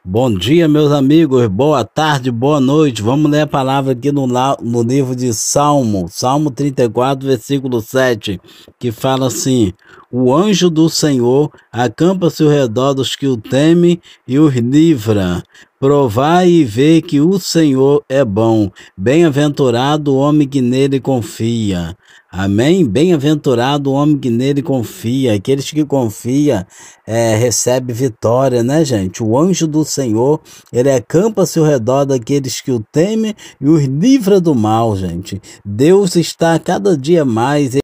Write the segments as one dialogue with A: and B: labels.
A: Bom dia, meus amigos, boa tarde, boa noite. Vamos ler a palavra aqui no livro de Salmo 34, versículo 7, que fala assim: O anjo do Senhor acampa-se ao redor dos que o temem e os livra. Provai e vê que o Senhor é bom. Bem-aventurado o homem que nele confia. Amém? Bem-aventurado o homem que nele confia. Aqueles que confiam recebem vitória, né, gente? O anjo do Senhor, ele acampa-se ao redor daqueles que o temem e os livra do mal, gente. Deus está cada dia mais.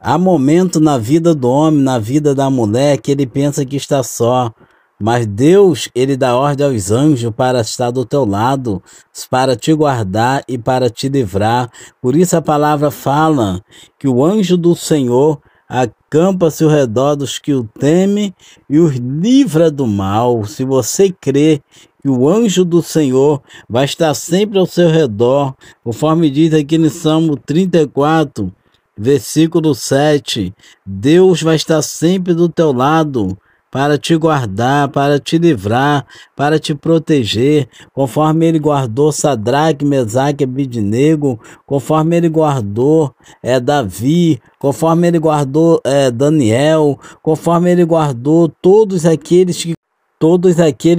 A: Há momento na vida do homem, na vida da mulher, que ele pensa que está só. Mas Deus, ele dá ordem aos anjos para estar do teu lado, para te guardar e para te livrar. Por isso a palavra fala que o anjo do Senhor acampa-se ao redor dos que o temem e os livra do mal. Se você crê que o anjo do Senhor vai estar sempre ao seu redor, conforme diz aqui no Salmo 34, versículo 7, Deus vai estar sempre do teu lado, para te guardar, para te livrar, para te proteger, conforme ele guardou Sadraque, Mesaque e Abednego, conforme ele guardou Davi, conforme ele guardou Daniel, conforme ele guardou todos aqueles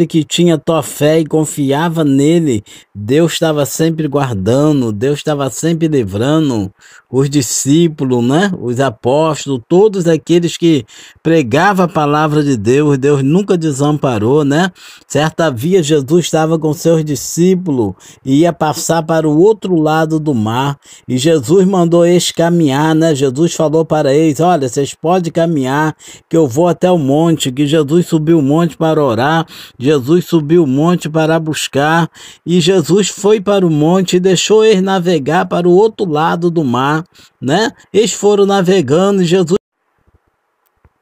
A: que tinham tua fé e confiava nele. Deus estava sempre guardando, Deus estava sempre livrando os discípulos, né? Os apóstolos, todos aqueles que pregavam a palavra de Deus. Deus nunca desamparou, né? Certa via Jesus estava com seus discípulos e ia passar para o outro lado do mar, e Jesus mandou eles caminhar, né? Jesus falou para eles: olha, vocês podem caminhar que eu vou até o monte. Que Jesus subiu o monte para orar, Jesus subiu o monte para buscar, e Jesus foi para o monte e deixou eles navegar para o outro lado do mar, né? Eles foram navegando e Jesus,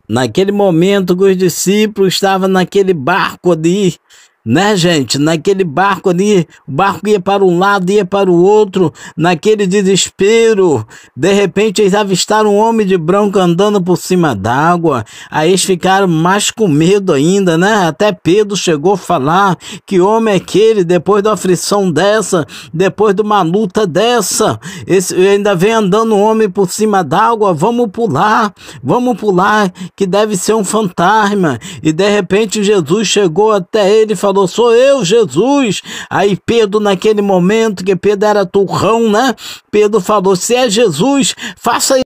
A: naquele momento que os discípulos estavam naquele barco ali, né, gente? Naquele barco ali, o barco ia para um lado, ia para o outro, naquele desespero. De repente eles avistaram um homem de branco andando por cima d'água. Aí eles ficaram mais com medo ainda, né? Até Pedro chegou a falar: que homem é aquele, depois da aflição dessa, depois de uma luta dessa, ainda vem andando um homem por cima d'água? Vamos pular, que deve ser um fantasma. E de repente Jesus chegou até ele e falou: sou eu, Jesus. Aí Pedro, naquele momento, que Pedro era turrão, né? Pedro falou: se é Jesus, faça.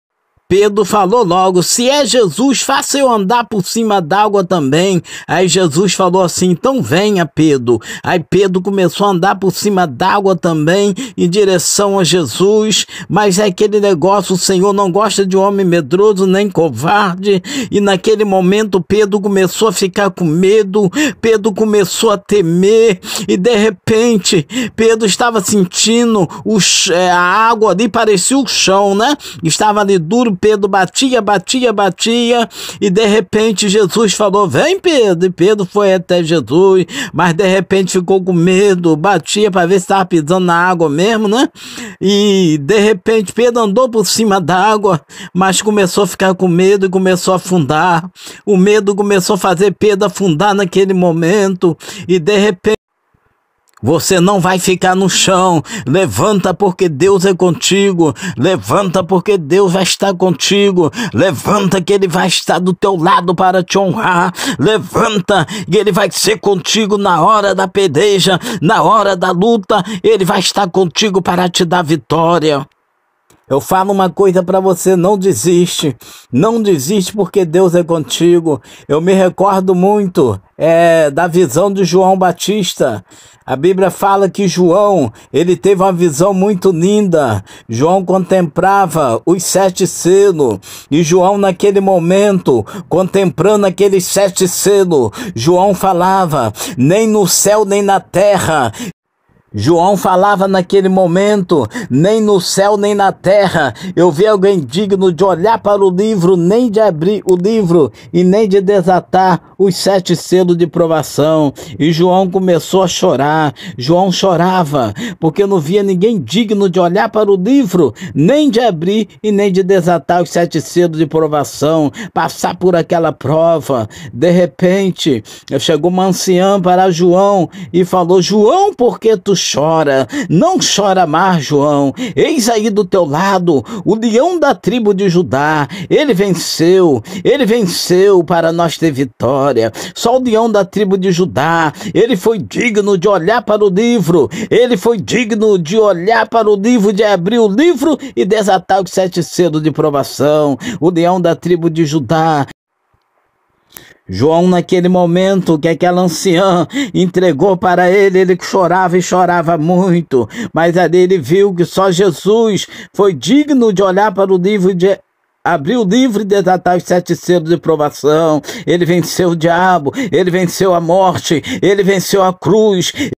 A: Pedro falou logo: se é Jesus, faça eu andar por cima d'água também. Aí Jesus falou assim: então venha, Pedro. Aí Pedro começou a andar por cima d'água também, em direção a Jesus. Mas é aquele negócio: o Senhor não gosta de homem medroso nem covarde. E naquele momento Pedro começou a ficar com medo, Pedro começou a temer, e de repente Pedro estava sentindo a água ali, parecia o chão, né? Estava ali duro. Pedro batia, e de repente Jesus falou: vem, Pedro. E Pedro foi até Jesus, mas de repente ficou com medo, batia para ver se estava pisando na água mesmo, né? E de repente Pedro andou por cima da água, mas começou a ficar com medo e começou a afundar. O medo começou a fazer Pedro afundar naquele momento, e de repente você não vai ficar no chão. Levanta, porque Deus é contigo. Levanta, porque Deus vai estar contigo. Levanta, que Ele vai estar do teu lado para te honrar. Levanta, que Ele vai ser contigo na hora da peleja, na hora da luta. Ele vai estar contigo para te dar vitória. Eu falo uma coisa para você: não desiste. Não desiste, porque Deus é contigo. Eu me recordo muito da visão de João Batista. A Bíblia fala que João, ele teve uma visão muito linda. João contemplava os 7 selos. E João, naquele momento, contemplando aqueles 7 selos, João falava: nem no céu nem na terra João falava naquele momento: nem no céu nem na terra eu vi alguém digno de olhar para o livro, nem de abrir o livro e nem de desatar os 7 selos de provação. E João começou a chorar. João chorava porque não via ninguém digno de olhar para o livro, nem de abrir e nem de desatar os 7 selos de provação, passar por aquela prova. De repente chegou uma anciã para João e falou: João, por que tu chora? Não chora mais, João. Eis aí do teu lado o leão da tribo de Judá. Ele venceu para nós ter vitória. Só o leão da tribo de Judá, ele foi digno de olhar para o livro, ele foi digno de olhar para o livro, de abrir o livro e desatar os 7 selos de provação. O leão da tribo de Judá. João, naquele momento que aquela anciã entregou para ele, ele chorava e chorava muito, mas ali ele viu que só Jesus foi digno de olhar para o livro, de abrir o livro e desatar os 7 selos de provação. Ele venceu o diabo, ele venceu a morte, ele venceu a cruz.